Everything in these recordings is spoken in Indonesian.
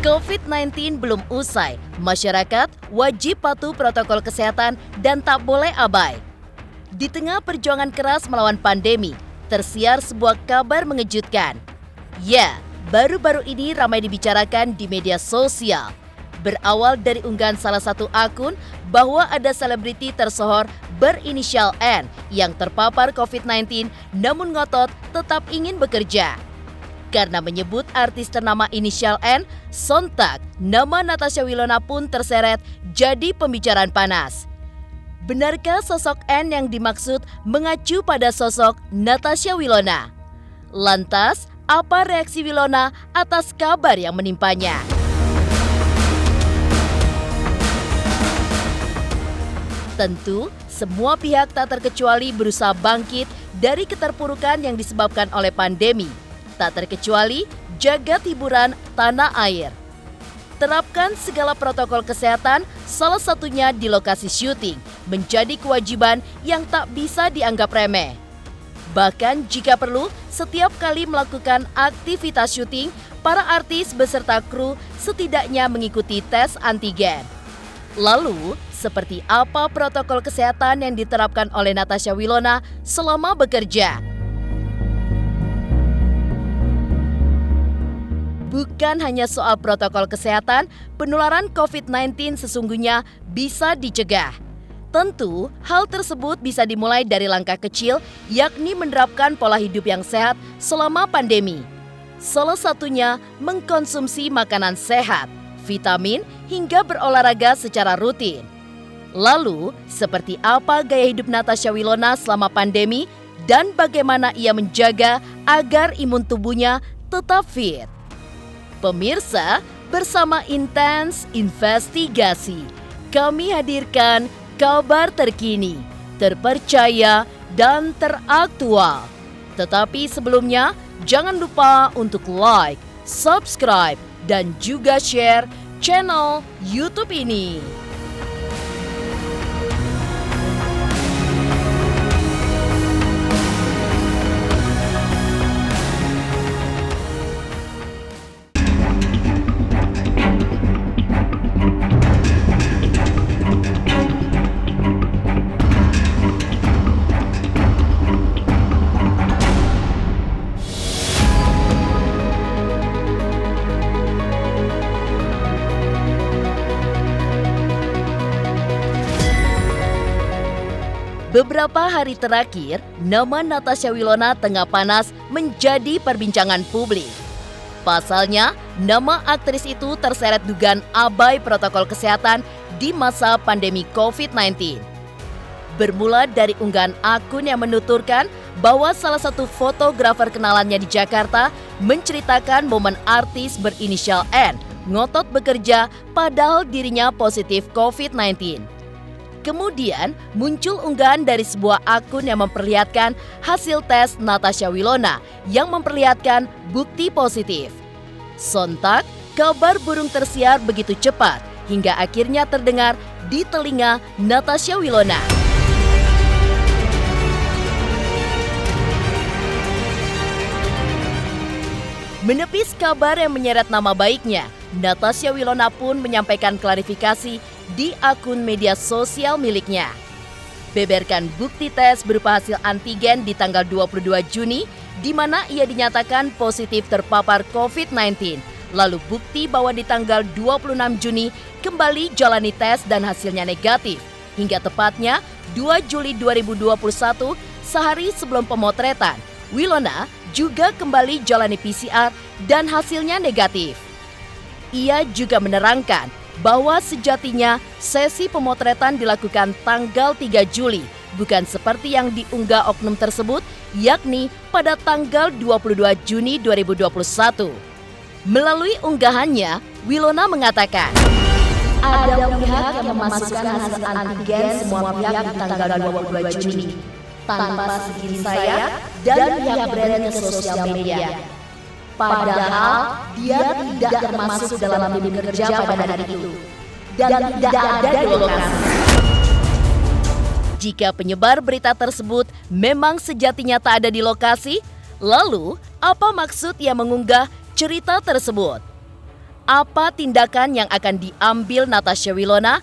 COVID-19 belum usai, masyarakat wajib patuh protokol kesehatan dan tak boleh abai. Di tengah perjuangan keras melawan pandemi, tersiar sebuah kabar mengejutkan. Ya, baru-baru ini ramai dibicarakan di media sosial. Berawal dari unggahan salah satu akun bahwa ada selebriti tersohor berinisial N yang terpapar COVID-19 namun ngotot tetap ingin bekerja. Karena menyebut artis ternama inisial N, sontak nama Natasha Wilona pun terseret jadi pembicaraan panas. Benarkah sosok N yang dimaksud mengacu pada sosok Natasha Wilona? Lantas, apa reaksi Wilona atas kabar yang menimpanya? Tentu, semua pihak tak terkecuali berusaha bangkit dari keterpurukan yang disebabkan oleh pandemi. Tak terkecuali jagat hiburan tanah air. Terapkan segala protokol kesehatan, salah satunya di lokasi syuting, menjadi kewajiban yang tak bisa dianggap remeh. Bahkan jika perlu, setiap kali melakukan aktivitas syuting, para artis beserta kru setidaknya mengikuti tes antigen. Lalu, seperti apa protokol kesehatan yang diterapkan oleh Natasha Wilona selama bekerja? Bukan hanya soal protokol kesehatan, penularan COVID-19 sesungguhnya bisa dicegah. Tentu, hal tersebut bisa dimulai dari langkah kecil, yakni menerapkan pola hidup yang sehat selama pandemi. Salah satunya mengkonsumsi makanan sehat, vitamin, hingga berolahraga secara rutin. Lalu, seperti apa gaya hidup Natasha Wilona selama pandemi dan bagaimana ia menjaga agar imun tubuhnya tetap fit? Pemirsa, bersama Intens Investigasi, kami hadirkan kabar terkini, terpercaya, dan teraktual. Tetapi sebelumnya, jangan lupa untuk like, subscribe, dan juga share channel YouTube ini. Beberapa hari terakhir, nama Natasha Wilona tengah panas menjadi perbincangan publik. Pasalnya, nama aktris itu terseret dugaan abai protokol kesehatan di masa pandemi COVID-19. Bermula dari unggahan akun yang menuturkan bahwa salah satu fotografer kenalannya di Jakarta menceritakan momen artis berinisial N ngotot bekerja padahal dirinya positif COVID-19. Kemudian muncul unggahan dari sebuah akun yang memperlihatkan hasil tes Natasha Wilona yang memperlihatkan bukti positif. Sontak, kabar burung tersiar begitu cepat hingga akhirnya terdengar di telinga Natasha Wilona. Menepis kabar yang menyeret nama baiknya, Natasha Wilona pun menyampaikan klarifikasi di akun media sosial miliknya. Beberkan bukti tes berupa hasil antigen di tanggal 22 Juni, di mana ia dinyatakan positif terpapar COVID-19. Lalu bukti bahwa di tanggal 26 Juni kembali jalani tes dan hasilnya negatif. Hingga tepatnya 2 Juli 2021, sehari sebelum pemotretan, Wilona juga kembali jalani PCR dan hasilnya negatif. Ia juga menerangkan bahwa sejatinya sesi pemotretan dilakukan tanggal 3 Juli, bukan seperti yang diunggah oknum tersebut, yakni pada tanggal 22 Juni 2021. Melalui unggahannya, Wilona mengatakan, ada pihak yang memasukkan hasil antigen semua pihak di tanggal 22 Juni, tanpa seizin saya dan pihak brand ke sosial media. Padahal dia tidak termasuk dalam tim kerja pada hari itu dan tidak ada di lokasi. Jika penyebar berita tersebut memang sejatinya tak ada di lokasi, lalu apa maksud ia mengunggah cerita tersebut? apa tindakan yang akan diambil Natasha Wilona?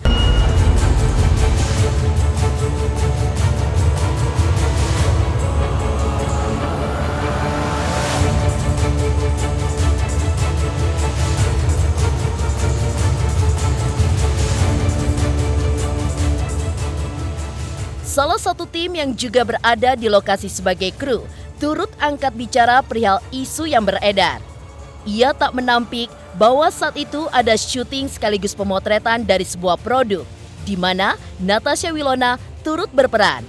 Salah satu tim yang juga berada di lokasi sebagai kru turut angkat bicara perihal isu yang beredar. Ia tak menampik bahwa saat itu ada syuting sekaligus pemotretan dari sebuah produk, di mana Natasha Wilona turut berperan.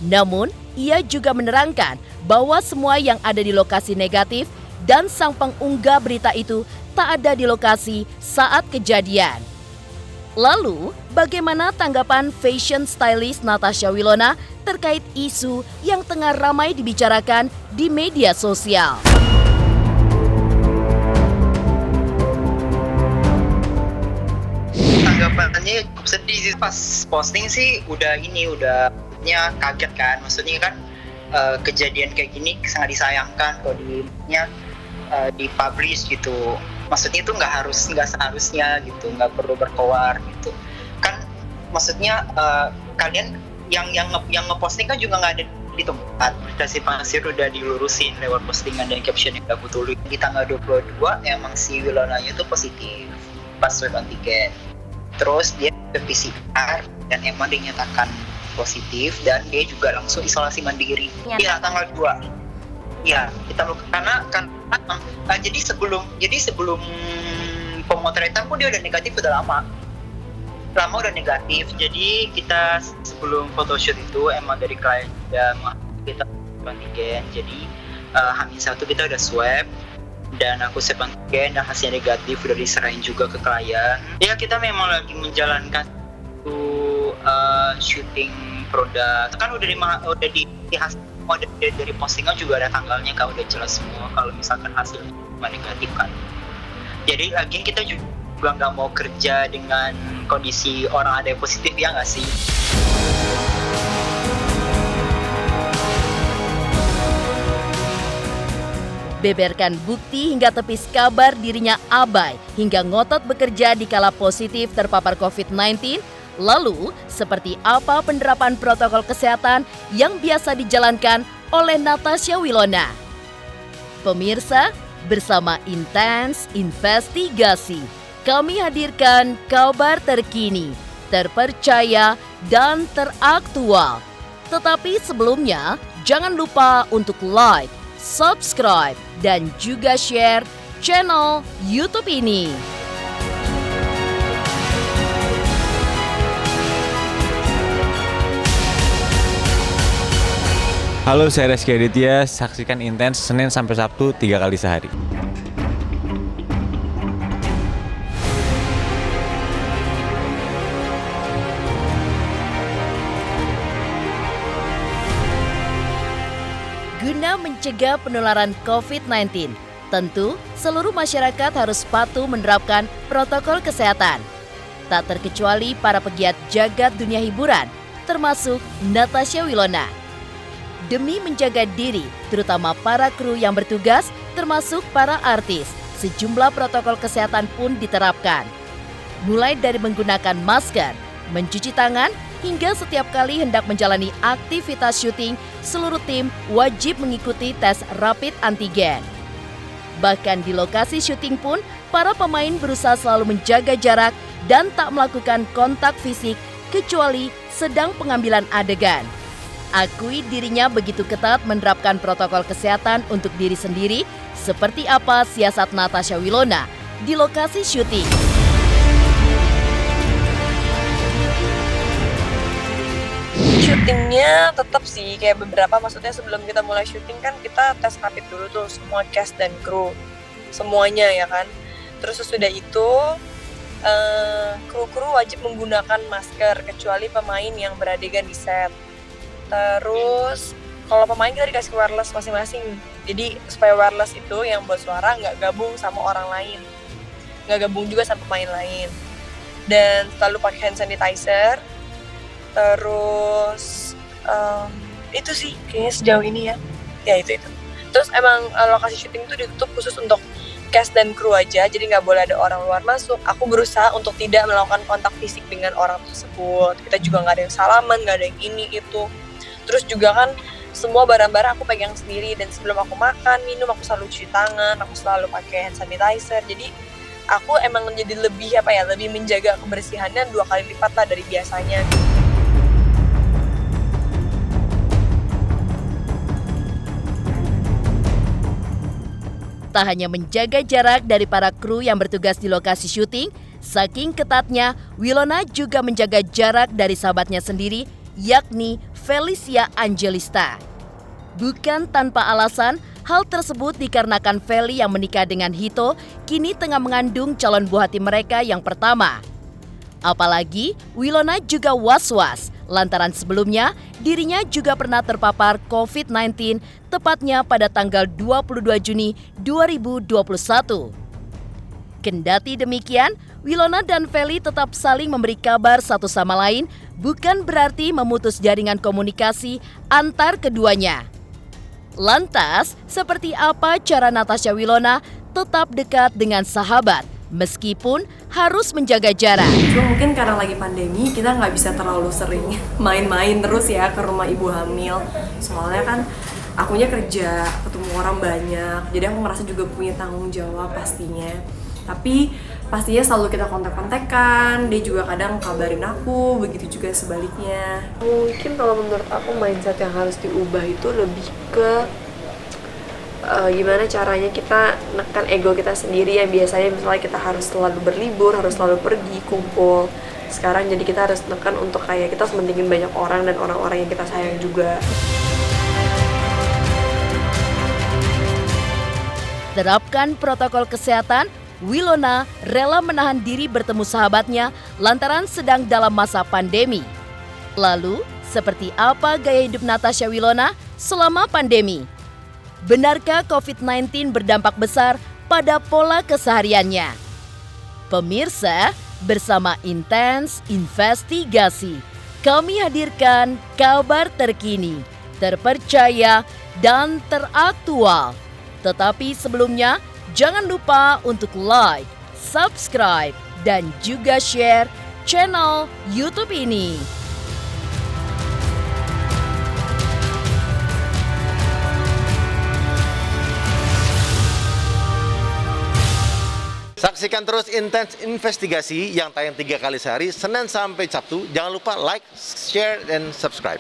Namun, ia juga menerangkan bahwa semua yang ada di lokasi negatif dan sang pengunggah berita itu tak ada di lokasi saat kejadian. Lalu, bagaimana tanggapan fashion stylist Natasha Wilona terkait isu yang tengah ramai dibicarakan di media sosial? Tanggapannya cukup sedih sih. Pas posting sih udah kaget kan. Maksudnya kan kejadian kayak gini sangat disayangkan kalau di-publish gitu. Maksudnya itu nggak seharusnya gitu, nggak perlu berkoar gitu kan. Maksudnya kalian yang ngeposting kan juga nggak ada di tempat. Dikasih pasir udah dilurusin lewat postingan dan caption yang aku tulis. Di tanggal 22 emang si Wilonanya itu positif pas swab antigen, terus dia ke PCR dan emang dinyatakan positif dan dia juga langsung isolasi mandiri. Iya, tanggal 2. Iya, kita karena jadi sebelum pemotretan pun dia udah negatif, udah lama udah negatif. Jadi kita sebelum photoshoot itu emang dari klien kita antigen. Jadi H-1 kita udah swab dan aku swab antigen dan hasilnya negatif, udah diserahin juga ke klien. Ya kita memang lagi menjalankan syuting produk. Kan udah di hasil dari postingan juga ada tanggalnya kan, udah jelas semua kalau misalkan hasilnya negatif kan. Jadi lagi kita juga nggak mau kerja dengan kondisi orang ada yang positif, ya nggak sih? Beberkan bukti hingga tepis kabar dirinya abai hingga ngotot bekerja di kala positif terpapar COVID-19. Lalu, seperti apa penerapan protokol kesehatan yang biasa dijalankan oleh Natasha Wilona? Pemirsa, bersama Intens Investigasi, kami hadirkan kabar terkini, terpercaya, dan teraktual. Tetapi sebelumnya, jangan lupa untuk like, subscribe, dan juga share channel YouTube ini. Halo, saya Reski Aditya. Saksikan Intens Senin sampai Sabtu 3 kali sehari. Guna mencegah penularan COVID-19, tentu seluruh masyarakat harus patuh menerapkan protokol kesehatan. Tak terkecuali para pegiat jagat dunia hiburan, termasuk Natasha Wilona. Demi menjaga diri, terutama para kru yang bertugas, termasuk para artis, sejumlah protokol kesehatan pun diterapkan. Mulai dari menggunakan masker, mencuci tangan, hingga setiap kali hendak menjalani aktivitas syuting, seluruh tim wajib mengikuti tes rapid antigen. Bahkan di lokasi syuting pun, para pemain berusaha selalu menjaga jarak dan tak melakukan kontak fisik kecuali sedang pengambilan adegan. Akui dirinya begitu ketat menerapkan protokol kesehatan untuk diri sendiri, seperti apa siasat Natasha Wilona di lokasi syuting. Syutingnya tetap sih kayak beberapa, maksudnya sebelum kita mulai syuting kan kita tes rapid dulu tuh semua cast dan kru semuanya ya kan. Terus sesudah itu kru-kru wajib menggunakan masker kecuali pemain yang beradegan di set. Terus kalau pemain kita dikasih wireless masing-masing. Jadi supaya wireless itu yang buat suara nggak gabung sama orang lain, nggak gabung juga sama pemain lain. Dan selalu pakai hand sanitizer. Terus itu sih kayaknya sejauh ini ya itu. Terus emang lokasi syuting itu ditutup khusus untuk cast dan kru aja, jadi nggak boleh ada orang luar masuk. Aku berusaha untuk tidak melakukan kontak fisik dengan orang tersebut. Kita juga nggak ada yang salaman, nggak ada yang ini itu. Terus juga kan semua barang-barang aku pegang sendiri, dan sebelum aku makan, minum, aku selalu cuci tangan, aku selalu pakai hand sanitizer. Jadi aku emang jadi lebih lebih menjaga kebersihannya 2 kali lipat lah dari biasanya. Tak hanya menjaga jarak dari para kru yang bertugas di lokasi syuting, saking ketatnya, Wilona juga menjaga jarak dari sahabatnya sendiri, yakni Felicia Angelista. Bukan tanpa alasan, hal tersebut dikarenakan Feli yang menikah dengan Hito kini tengah mengandung calon buah hati mereka yang pertama. Apalagi, Wilona juga was-was lantaran sebelumnya dirinya juga pernah terpapar COVID-19 tepatnya pada tanggal 22 Juni 2021. Kendati demikian, Wilona dan Feli tetap saling memberi kabar satu sama lain, bukan berarti memutus jaringan komunikasi antar keduanya. Lantas, seperti apa cara Natasha Wilona tetap dekat dengan sahabat meskipun harus menjaga jarak? Cuma mungkin karena lagi pandemi, kita nggak bisa terlalu sering main-main terus ya ke rumah ibu hamil. Soalnya kan akunya kerja, ketemu orang banyak, jadi aku ngerasa juga punya tanggung jawab pastinya. Tapi pastinya selalu kita kontak-kontakan, dia juga kadang kabarin aku, begitu juga sebaliknya. Mungkin kalau menurut aku mindset yang harus diubah itu lebih ke gimana caranya kita nekan ego kita sendiri yang biasanya misalnya kita harus selalu berlibur, harus selalu pergi, kumpul. Sekarang jadi kita harus nekan untuk kayak kita harus mentingin banyak orang dan orang-orang yang kita sayang juga. Terapkan protokol kesehatan, Wilona rela menahan diri bertemu sahabatnya lantaran sedang dalam masa pandemi. Lalu, seperti apa gaya hidup Natasha Wilona selama pandemi? Benarkah COVID-19 berdampak besar pada pola kesehariannya? Pemirsa, bersama Intens Investigasi, kami hadirkan kabar terkini, terpercaya, dan teraktual. Tetapi sebelumnya, jangan lupa untuk like, subscribe, dan juga share channel YouTube ini. Saksikan terus Intens Investigasi yang tayang 3 kali sehari, Senin sampai Sabtu. Jangan lupa like, share, dan subscribe.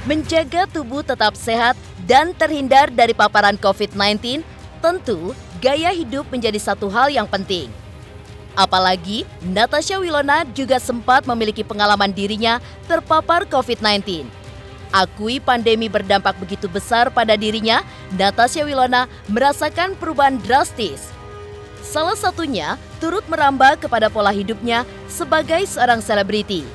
Menjaga tubuh tetap sehat dan terhindar dari paparan COVID-19, tentu gaya hidup menjadi satu hal yang penting. Apalagi Natasha Wilona juga sempat memiliki pengalaman dirinya terpapar COVID-19. Akui pandemi berdampak begitu besar pada dirinya, Natasha Wilona merasakan perubahan drastis. Salah satunya turut merambah kepada pola hidupnya sebagai seorang selebriti.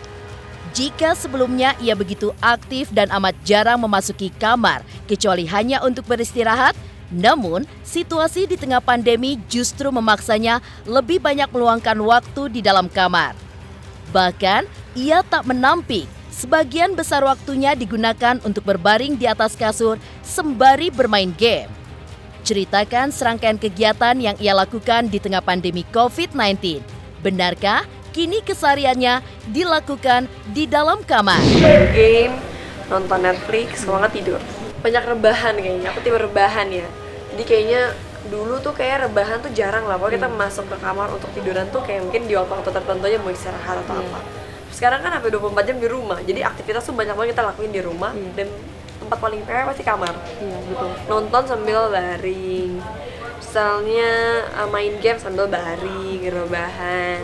Jika sebelumnya ia begitu aktif dan amat jarang memasuki kamar kecuali hanya untuk beristirahat, namun situasi di tengah pandemi justru memaksanya lebih banyak meluangkan waktu di dalam kamar. Bahkan ia tak menampik sebagian besar waktunya digunakan untuk berbaring di atas kasur sembari bermain game. Ceritakan serangkaian kegiatan yang ia lakukan di tengah pandemi COVID-19. Benarkah kini kesehariannya dilakukan di dalam kamar? Main game, nonton Netflix, kalau nggak tidur. Banyak rebahan kayaknya, aku tipe rebahan ya. Jadi kayaknya dulu tuh kayak rebahan tuh jarang lah. Pokoknya kita masuk ke kamar untuk tiduran tuh kayak mungkin di waktu-waktu tertentu aja mau istirahat atau apa. Sekarang kan sampai 24 jam di rumah, jadi aktivitas tuh banyak banget kita lakuin di rumah. Dan tempat paling PW pasti kamar. Betul. Nonton sambil baring, misalnya main game sambil baring, rebahan,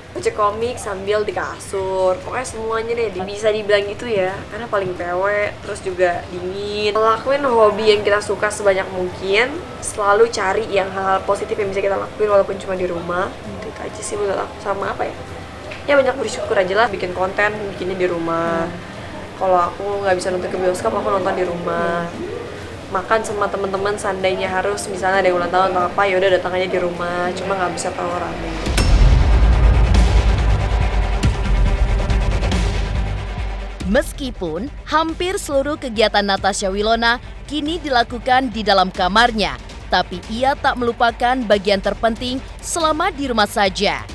baca komik sambil di kasur. Pokoknya semuanya deh bisa dibilang gitu ya, karena paling PW, terus juga dingin. Lakuin hobi yang kita suka sebanyak mungkin, selalu cari yang hal-hal positif yang bisa kita lakuin walaupun cuma di rumah. Itu aja sih menurut aku. Sama apa ya, ya banyak bersyukur aja lah, bikin konten bikinnya di rumah. Kalau aku nggak bisa nonton ke bioskop, aku nonton di rumah. makan sama teman-teman, seandainya harus misalnya ada ulang tahun atau apa, ya udah datang aja di rumah, cuma nggak bisa terlalu rame. Meskipun hampir seluruh kegiatan Natasha Wilona kini dilakukan di dalam kamarnya, tapi ia tak melupakan bagian terpenting selama di rumah saja.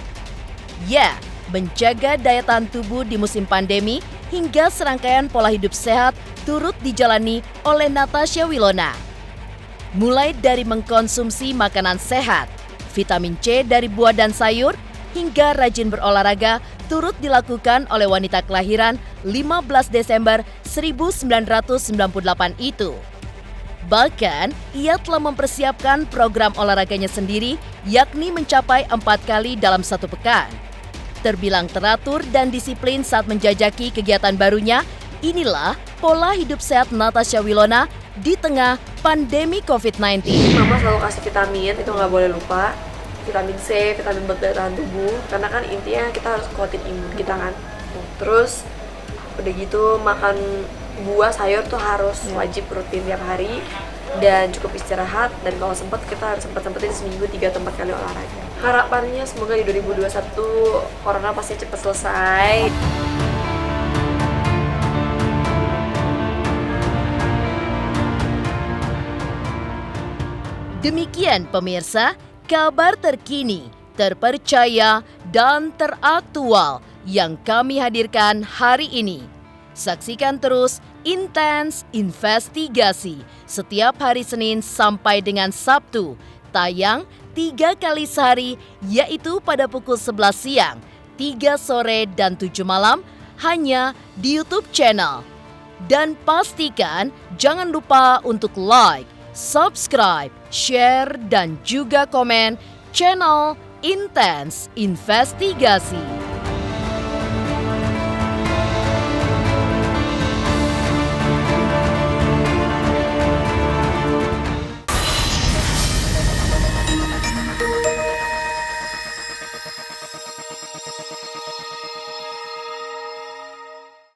Ya, menjaga daya tahan tubuh di musim pandemi hingga serangkaian pola hidup sehat turut dijalani oleh Natasha Wilona. Mulai dari mengkonsumsi makanan sehat, vitamin C dari buah dan sayur, hingga rajin berolahraga turut dilakukan oleh wanita kelahiran 15 Desember 1998 itu. Bahkan, ia telah mempersiapkan program olahraganya sendiri, yakni mencapai 4 kali dalam satu pekan. Terbilang teratur dan disiplin saat menjajaki kegiatan barunya, inilah pola hidup sehat Natasha Wilona di tengah pandemi COVID-19. Mama selalu kasih vitamin, itu nggak boleh lupa. Vitamin C, vitamin buat daya tahan tubuh, karena kan intinya kita harus kuatin imun kita kan. Terus udah gitu makan buah sayur tuh harus wajib rutin tiap hari, dan cukup istirahat, dan kalau sempat kita harus sempetin seminggu 3 atau 4 kali olahraga. Harapannya semoga di 2021 corona pasti cepat selesai. Demikian pemirsa, kabar terkini, terpercaya, dan teraktual yang kami hadirkan hari ini. Saksikan terus Intens Investigasi setiap hari Senin sampai dengan Sabtu, tayang 3 kali sehari, yaitu pada pukul 11 siang, 3 sore, dan 7 malam, hanya di YouTube channel. Dan pastikan jangan lupa untuk like, subscribe, share, dan juga komen channel Intens Investigasi.